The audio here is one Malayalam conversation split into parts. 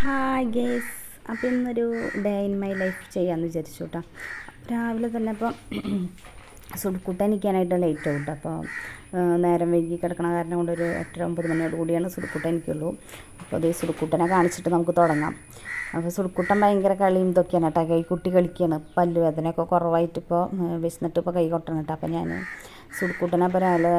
Hi guys. അപ്പോൾ ഇന്നൊരു ഡേ ഇൻ മൈ ലൈഫ് ചെയ്യാമെന്ന് വിചാരിച്ചു കേട്ടോ. രാവിലെ തന്നെ അപ്പോൾ സുടുക്കൂട്ട എനിക്കാനായിട്ട് ലേറ്റ് ആവും കേട്ടോ. അപ്പോൾ നേരം വൈകി കിടക്കണ കാരണം കൊണ്ട് ഒരു 8-9 മണിയോട് കൂടിയാണ് സുടുക്കൂട്ട എനിക്കുള്ളൂ. അപ്പോൾ അത് സുടുക്കൂട്ടനെ കാണിച്ചിട്ട് നമുക്ക് തുടങ്ങാം. അപ്പോൾ സുടുക്കൂട്ടൻ ഭയങ്കര കളിയും ഇതൊക്കെയാണ് കേട്ടോ. കൈക്കുട്ടി കളിക്കുകയാണ്. പല്ലുവേദനയൊക്കെ കുറവായിട്ട് ഇപ്പോൾ വിശന്നിട്ട് ഇപ്പോൾ കൈ കൊട്ടണം കേട്ടോ. അപ്പോൾ ഞാൻ സുടുക്കൂട്ടനെ അപ്പോൾ രാവിലെ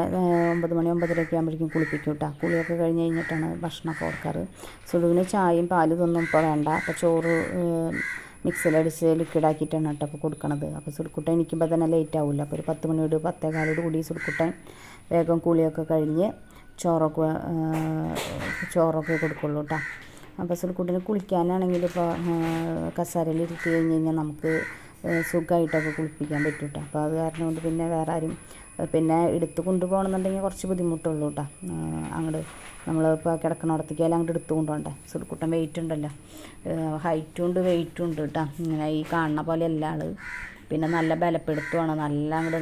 9 മണി 9:30 ആകുമ്പോഴേക്കും കുളിപ്പിക്കും കേട്ടോ. കുളിയൊക്കെ കഴിഞ്ഞ് കഴിഞ്ഞിട്ടാണ് ഭക്ഷണമൊക്കെ കൊടുക്കാറ്. സുടുവിന് ചായയും പാലും ഇതൊന്നും ഇപ്പോൾ വേണ്ട. അപ്പോൾ ചോറ് മിക്സിയിലടിച്ച് ലിക്വിഡാക്കിയിട്ടാണ് കേട്ടോ അപ്പോൾ കൊടുക്കണത്. അപ്പോൾ സുടുക്കൂട്ടൻ എനിക്കുമ്പോൾ തന്നെ ലേറ്റ് ആവില്ല. അപ്പോൾ ഒരു 10 മണിയോട് 10:15 കൂടി സുടുക്കൂട്ടൻ വേഗം കുളിയൊക്കെ കഴിഞ്ഞ് ചോറൊക്കെ കൊടുക്കുള്ളൂ കേട്ടോ. അപ്പോൾ സുടുക്കൂട്ടന് കുളിക്കാനാണെങ്കിൽ ഇപ്പോൾ കസേരയിൽ ഇരുത്തി കഴിഞ്ഞ് കഴിഞ്ഞാൽ നമുക്ക് സുഖമായിട്ടൊക്കെ കുളിപ്പിക്കാൻ പറ്റും കേട്ടോ. അപ്പോൾ അത് കാരണം കൊണ്ട് പിന്നെ വേറെ ആരും പിന്നെ എടുത്ത് കൊണ്ടുപോകണമെന്നുണ്ടെങ്കിൽ കുറച്ച് ബുദ്ധിമുട്ടുള്ളൂ കേട്ടോ. അങ്ങോട്ട് നമ്മളിപ്പോൾ കിടക്കണോടത്തേക്കാലും അങ്ങോട്ട് എടുത്ത് കൊണ്ടുപോകണ്ടേ. സുടുക്കൂട്ടൻ വെയിറ്റ് ഉണ്ടല്ലോ, ഹൈറ്റും ഉണ്ട് വെയിറ്റും ഉണ്ട് കേട്ടോ. ഇങ്ങനെ ഈ കാണുന്ന പോലെ എല്ലാ ആൾ പിന്നെ നല്ല ബലപ്പെടുത്തുവാണ്. നല്ല അങ്ങോട്ട്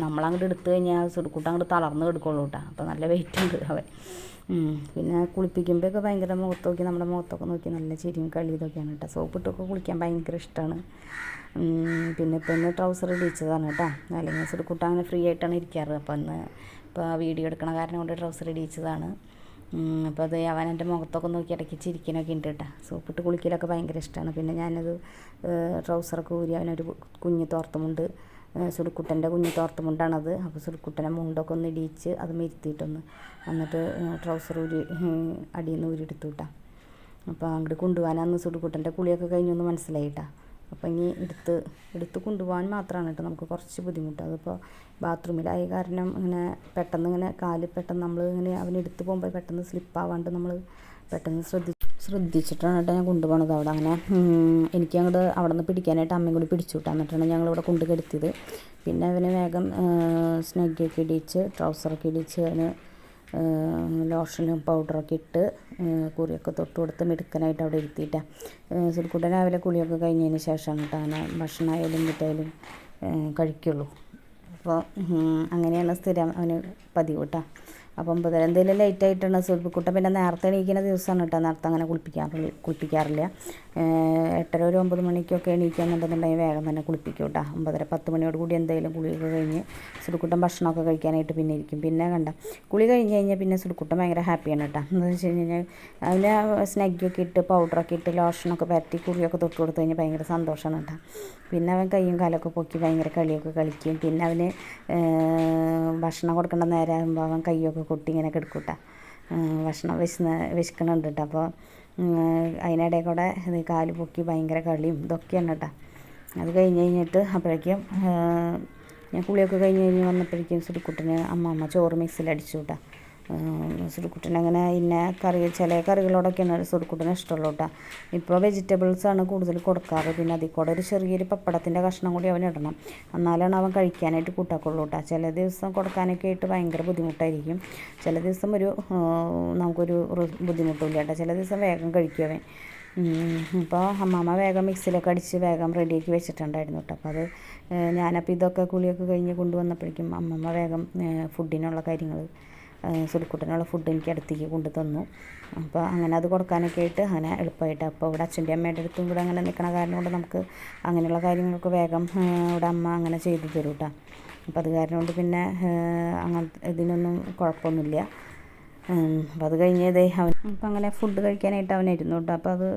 നമ്മളങ്ങോട്ട് എടുത്തു കഴിഞ്ഞാൽ സുടുക്കൂട്ടൻ അങ്ങോട്ട് തളർന്ന് കിടക്കുള്ളൂ കേട്ടോ. അപ്പോൾ നല്ല വെയിറ്റ് ഉണ്ട് അവൻ. പിന്നെ കുളിപ്പിക്കുമ്പോഴൊക്കെ ഭയങ്കര നമ്മുടെ മുഖത്തൊക്കെ നോക്കി നല്ല ചിരിയും കളി ഇതൊക്കെയാണ് കേട്ടോ. സോപ്പിട്ടൊക്കെ കുളിക്കാൻ ഭയങ്കര ഇഷ്ടമാണ്. പിന്നെ ഇപ്പോൾ ഇന്ന് ട്രൗസർ ഇടിച്ചതാണ് കേട്ടോ. അല്ലെങ്കിൽ സുടുക്കൂട്ടൻ അങ്ങനെ ഫ്രീ ആയിട്ടാണ് ഇരിക്കാറ്. അപ്പോൾ ഇപ്പോൾ വീഡിയോ എടുക്കണ കാരണം കൊണ്ട് ട്രൗസർ ഇടിച്ചതാണ്. അപ്പോൾ അത് അവൻ എൻ്റെ മുഖത്തൊക്കെ നോക്കി ഇടയ്ക്ക് ചിരിക്കാനൊക്കെ ഉണ്ട് കേട്ടോ. സോപ്പിട്ട് കുളിക്കലൊക്കെ ഭയങ്കര ഇഷ്ടമാണ്. പിന്നെ ഞാനത് ട്രൗസറൊക്കെ ഊരി അവനൊരു കുഞ്ഞ് തോർത്തുമുണ്ട്, സുടുക്കുട്ടൻ്റെ കുഞ്ഞ് തോർത്തുമുണ്ടാണത്. അപ്പോൾ സുടുക്കുട്ടനെ മുണ്ടൊക്കെ ഒന്ന് ഇടിച്ച് അത് മെരുത്തിയിട്ടൊന്ന് എന്നിട്ട് ട്രൗസർ അടിയിൽ നിന്ന് ഊരിയെടുത്തു കേട്ടോ. അപ്പോൾ അങ്ങോട്ട് കൊണ്ടുപോകാനാന്ന് സുടുക്കുട്ടൻ്റെ കുളിയൊക്കെ കഴിഞ്ഞൊന്ന് മനസ്സിലായിട്ടാ. അപ്പോൾ ഇനി എടുത്ത് കൊണ്ടുപോകാൻ മാത്രമാണ് കേട്ടോ നമുക്ക് കുറച്ച് ബുദ്ധിമുട്ട്. അതിപ്പോൾ ബാത്റൂമിലായ കാരണം ഇങ്ങനെ പെട്ടെന്ന് കാല് പെട്ടെന്ന് നമ്മൾ ഇങ്ങനെ അവനെടുത്ത് പോകുമ്പോൾ പെട്ടെന്ന് സ്ലിപ്പാവാണ്ട് നമ്മൾ പെട്ടെന്ന് ശ്രദ്ധിച്ചിട്ടാണ് കേട്ടോ ഞാൻ കൊണ്ടുപോകണത്. അവിടെ അങ്ങനെ എനിക്ക് അങ്ങോട്ട് അവിടെ നിന്ന് പിടിക്കാനായിട്ട് അമ്മയും കൂടി പിടിച്ചു വിട്ടാൽ എന്നിട്ടാണ് ഞങ്ങളിവിടെ കൊണ്ട് കെടുത്തിയത്. പിന്നെ അവന് വേഗം സ്നഗ്ഗിയൊക്കെ ഇടിച്ച് ട്രൗസറൊക്കെ ഇടിച്ച് അവന് ലോഷനും പൗഡറൊക്കെ ഇട്ട് കുറിയൊക്കെ തൊട്ട് കൊടുത്ത് മിടുക്കനായിട്ട് അവിടെ ഇരുത്തിയിട്ടാണ് സുടുക്കൂട്ടൻ രാവിലെ കുളിയൊക്കെ കഴിഞ്ഞതിന് ശേഷമാണ് കേട്ടോ അങ്ങനെ ഭക്ഷണമായാലും മിഠായാലും കഴിക്കുള്ളൂ. അപ്പോൾ അങ്ങനെയാണ് സ്ഥിരം അവന് പതിവ് കേട്ടോ. അപ്പോൾ 9:30 എന്തെങ്കിലും ലേറ്റായിട്ടാണ് സുടുക്കൂട്ടൻ പിന്നെ നേരത്തെ എണീക്കുന്ന ദിവസമാണ് കേട്ടോ. നേരത്തെ അങ്ങനെ കുളിപ്പിക്കാറില്ല. 8:30 ഒരു 9 മണിക്കൊക്കെ എണീക്കാന്നുണ്ടെന്നുണ്ടെങ്കിൽ വേഗം തന്നെ കുളിപ്പിക്കും കേട്ടോ. 9:30-10 മണിയോട് കൂടി എന്തെങ്കിലും കുളിയൊക്കെ കഴിഞ്ഞ് സുടുക്കൂട്ടൻ ഭക്ഷണമൊക്കെ കഴിക്കാനായിട്ട് പിന്നെ ഇരിക്കും. പിന്നെ കുളി കഴിഞ്ഞ് കഴിഞ്ഞാൽ പിന്നെ സുടുക്കൂട്ടൻ ഭയങ്കര ഹാപ്പിയാണ് കേട്ടോ. എന്താണെന്ന് വെച്ച് കഴിഞ്ഞാൽ അവന് സ്നഗ്ഗിയൊക്കെ ഇട്ട് പൗഡറൊക്കെ ഇട്ട് ലോഷനൊക്കെ പരത്തി കുളിയൊക്കെ തൊട്ട് കൊടുത്തു കഴിഞ്ഞാൽ ഭയങ്കര സന്തോഷമാണ് കേട്ടോ. പിന്നെ അവൻ കൈയും കാലൊക്കെ പൊക്കി ഭയങ്കര കളിയൊക്കെ കളിക്കും. പിന്നെ അവന് ഭക്ഷണം കൊടുക്കേണ്ട നേരം ആകുമ്പോൾ അവൻ കൈയൊക്കെ കൊട്ടി ഇങ്ങനെ കിടക്കൂട്ടാ. ഭക്ഷണം വിശക്കണുണ്ട് കേട്ടോ. അപ്പോൾ അതിനിടയിൽ കൂടെ കാല് പൊക്കി ഭയങ്കര കളിയും ഇതൊക്കെയാണ് കേട്ടോ. അത് കഴിഞ്ഞിട്ട് അപ്പോഴേക്കും ഞാൻ കുളിയൊക്കെ കഴിഞ്ഞ് വന്നപ്പോഴേക്കും സുടുക്കൂട്ടന് അമ്മ ചോറ് മിക്സിയിലടിച്ചു കേട്ടോ. സുടുക്കൂട്ടനങ്ങനെ ചില കറികളോടൊക്കെയാണ് സുടുക്കൂട്ടന് ഇഷ്ടമുള്ളൂ കേട്ടോ. ഇപ്പോൾ വെജിറ്റബിൾസാണ് കൂടുതൽ കൊടുക്കാറ്. പിന്നെ അതിൽ കൂടെ ഒരു ചെറിയൊരു പപ്പടത്തിൻ്റെ കഷ്ണം കൂടി അവൻ ഇടണം, എന്നാലാണ് അവൻ കഴിക്കാനായിട്ട് കൂട്ടാക്കുള്ളൂ കേട്ടോ. ചില ദിവസം കൊടുക്കാനൊക്കെ ആയിട്ട് ഭയങ്കര ബുദ്ധിമുട്ടായിരിക്കും. ചില ദിവസം നമുക്കൊരു ബുദ്ധിമുട്ടില്ല കേട്ടോ. ചില ദിവസം വേഗം കഴിക്കും അവൻ. ഇപ്പോൾ അമ്മമ്മ വേഗം മിക്സിയിലൊക്കെ അടിച്ച് വേഗം റെഡിയാക്കി വെച്ചിട്ടുണ്ടായിരുന്നു കേട്ടോ. അപ്പോൾ അത് ഞാനപ്പോൾ ഇതൊക്കെ കുളിയൊക്കെ കഴിഞ്ഞ് കൊണ്ടുവന്നപ്പോഴേക്കും അമ്മമ്മ വേഗം ഫുഡിനുള്ള കാര്യങ്ങൾ സുടുക്കൂട്ടനുള്ള ഫുഡ് എനിക്ക് അടുത്തേക്ക് കൊണ്ടു തന്നു. അപ്പോൾ അങ്ങനെ അത് കൊടുക്കാനൊക്കെ ആയിട്ട് അങ്ങനെ എളുപ്പമായിട്ട് അപ്പോൾ ഇവിടെ അച്ഛൻ്റെ അമ്മയുടെ അടുത്തും കൂടെ അങ്ങനെ നിൽക്കണ കാരണം കൊണ്ട് നമുക്ക് അങ്ങനെയുള്ള കാര്യങ്ങളൊക്കെ വേഗം ഇവിടെ അമ്മ അങ്ങനെ ചെയ്തു തരും കേട്ടോ. അപ്പോൾ അത് കാരണം കൊണ്ട് പിന്നെ ഇതിനൊന്നും കുഴപ്പമൊന്നുമില്ല. അപ്പോൾ അത് കഴിഞ്ഞതേ അവൻ അപ്പം അങ്ങനെ ഫുഡ് കഴിക്കാനായിട്ട് അവനായിരുന്നു കേട്ടോ. അപ്പോൾ അത്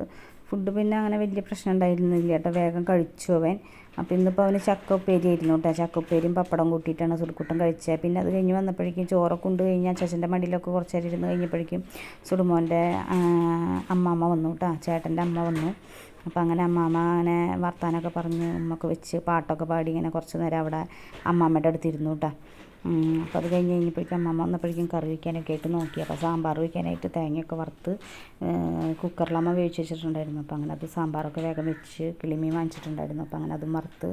ഫുഡ് പിന്നെ അങ്ങനെ വലിയ പ്രശ്നം ഉണ്ടായിരുന്നില്ല കേട്ടോ. വേഗം കഴിച്ചു അവൻ. അപ്പോൾ ഇന്നിപ്പോൾ അവന് ചക്ക ഉപ്പേരി ആയിരുന്നു കേട്ടോ. ചക്ക ഉപ്പേരിയും പപ്പടം കൂട്ടിയിട്ടാണ് സുടുക്കൂട്ടൻ കഴിച്ചത്. പിന്നെ അത് കഴിഞ്ഞ് വന്നപ്പോഴേക്കും ചോറൊക്കെ കൊണ്ട് കഴിഞ്ഞാൽ അച്ഛൻ്റെ മടിയിലൊക്കെ കുറച്ച് നേരം ഇരുന്ന് കഴിഞ്ഞപ്പോഴേക്കും സുടുമോൻ്റെ അമ്മാമ്മ വന്നു കേട്ടോ. ചേട്ടൻ്റെ അമ്മ വന്നു. അപ്പോൾ അങ്ങനെ അമ്മാമ്മ അങ്ങനെ വർത്താനമൊക്കെ പറഞ്ഞ് ഉമ്മൊക്കെ വെച്ച് പാട്ടൊക്കെ പാടി ഇങ്ങനെ കുറച്ച് നേരം അവിടെ അമ്മാമ്മയുടെ അടുത്തിരുന്നു കേട്ടോ. അപ്പോൾ അത് കഴിഞ്ഞപ്പോഴേക്കും അമ്മമ്മ വന്നപ്പോഴേക്കും കറി വയ്ക്കാനൊക്കെ ആയിട്ട് നോക്കി. അപ്പോൾ സാമ്പാർ വയ്ക്കാനായിട്ട് തേങ്ങയൊക്കെ വറുത്ത് കുക്കറിലമ്മ വേവിച്ച് വെച്ചിട്ടുണ്ടായിരുന്നു. അപ്പോൾ അങ്ങനെ അത് സാമ്പാറൊക്കെ വേഗം വെച്ച് കിളിമീൻ വാങ്ങിച്ചിട്ടുണ്ടായിരുന്നു. അപ്പോൾ അങ്ങനെ അതും വറുത്ത്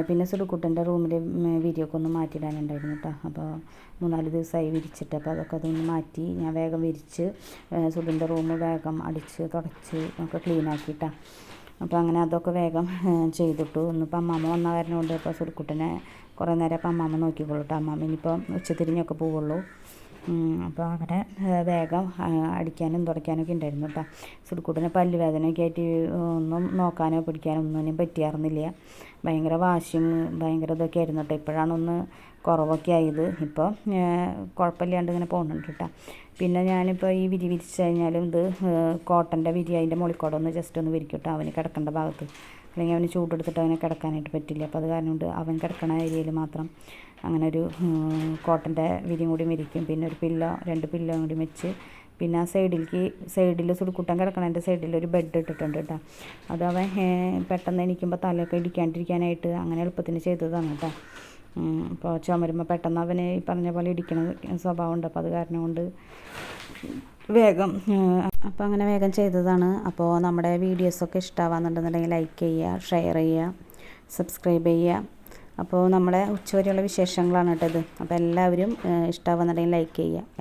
പിന്നെ സുടുക്കൂട്ടൻ്റെ റൂമിൽ വിരിയൊക്കെ ഒന്ന് മാറ്റിയിടാനുണ്ടായിരുന്നു കേട്ടോ. അപ്പോൾ 3-4 ദിവസമായി വിരിച്ചിട്ട്. അപ്പോൾ അതൊന്ന് മാറ്റി ഞാൻ വേഗം വിരിച്ച് സുടുൻ്റെ റൂം വേഗം അടിച്ച് തുടച്ച് ഒക്കെ ക്ലീനാക്കിയിട്ടാണ്. അപ്പോൾ അങ്ങനെ അതൊക്കെ വേഗം ചെയ്തിട്ടു. ഇന്നിപ്പോൾ അമ്മാമ്മ വന്ന കാരണം കൊണ്ട് ഇപ്പോൾ സുടുക്കൂട്ടനെ കുറേ നേരം അപ്പോൾ അമ്മാമ്മ നോക്കിക്കോളൂ കേട്ടോ. അമ്മാമ്മ ഇനിയിപ്പോൾ ഉച്ചതിരിഞ്ഞൊക്കെ പോവുള്ളൂ. അപ്പോൾ അങ്ങനെ വേഗം അടിക്കാനും തുടയ്ക്കാനൊക്കെ ഉണ്ടായിരുന്നു കേട്ടോ. സുടുക്കൂട്ടിന് പല്ല് വേദനയൊക്കെ ആയിട്ട് ഒന്നും നോക്കാനോ പിടിക്കാനോ ഒന്നിനും പറ്റിയായിരുന്നില്ല. ഭയങ്കര വാശിയും ഭയങ്കര ഇതൊക്കെ ആയിരുന്നു കേട്ടോ. ഇപ്പോഴാണ് ഒന്ന് കുറവൊക്കെ ആയത്. ഇപ്പോൾ കുഴപ്പമില്ലാണ്ട് ഇങ്ങനെ പോകുന്നുണ്ട് കേട്ടോ. പിന്നെ ഞാനിപ്പോൾ ഈ വിരി വിരിച്ച് കഴിഞ്ഞാലും ഇത് കോട്ടൻ്റെ വിരി അതിൻ്റെ മുകളിൽക്കൂടെ ഒന്ന് ജസ്റ്റ് ഒന്ന് വിരിക്കും കേട്ടോ, അവന് കിടക്കേണ്ട ഭാഗത്ത്. അല്ലെങ്കിൽ അവന് ചൂടെടുത്തിട്ട് അവനെ കിടക്കാനായിട്ട് പറ്റില്ല. അപ്പോൾ അത് കാരണം കൊണ്ട് അവൻ കിടക്കണ ഏരിയയിൽ മാത്രം അങ്ങനെ ഒരു കോട്ടൻ്റെ വിരിയും കൂടി വിരിക്കും. പിന്നെ ഒരു പില്ലോ 2 പില്ലോ കൂടി വെച്ച് പിന്നെ ആ സൈഡിൽ സുടുക്കുട്ടൻ കിടക്കണതിൻ്റെ സൈഡിൽ ഒരു ബെഡ് ഇട്ടിട്ടുണ്ട് കേട്ടോ. അത് അവൻ പെട്ടെന്ന് എണീക്കുമ്പോൾ തലയൊക്കെ ഇടിക്കാണ്ടിരിക്കാനായിട്ട് അങ്ങനെ എളുപ്പത്തിന് ചെയ്തതാണ് കേട്ടോ. അപ്പോൾ ചുമരുമ്പോൾ പെട്ടെന്ന് അവന് ഈ പറഞ്ഞ പോലെ ഇടിക്കണ സ്വഭാവമുണ്ട്. അപ്പോൾ അത് കാരണം കൊണ്ട് വേഗം അപ്പോൾ അങ്ങനെ വേഗം ചെയ്തതാണ്. അപ്പോൾ നമ്മുടെ വീഡിയോസൊക്കെ ഇഷ്ടമാകുന്നുണ്ടെന്നുണ്ടെങ്കിൽ ലൈക്ക് ചെയ്യുക, ഷെയർ ചെയ്യുക, സബ്സ്ക്രൈബ് ചെയ്യുക. അപ്പോൾ നമ്മുടെ ഉച്ചവരെയുള്ള വിശേഷങ്ങളാണ് കേട്ടോ ഇത്. അപ്പോൾ എല്ലാവരും ഇഷ്ടമാകുന്നുണ്ടെങ്കിൽ ലൈക്ക് ചെയ്യുക.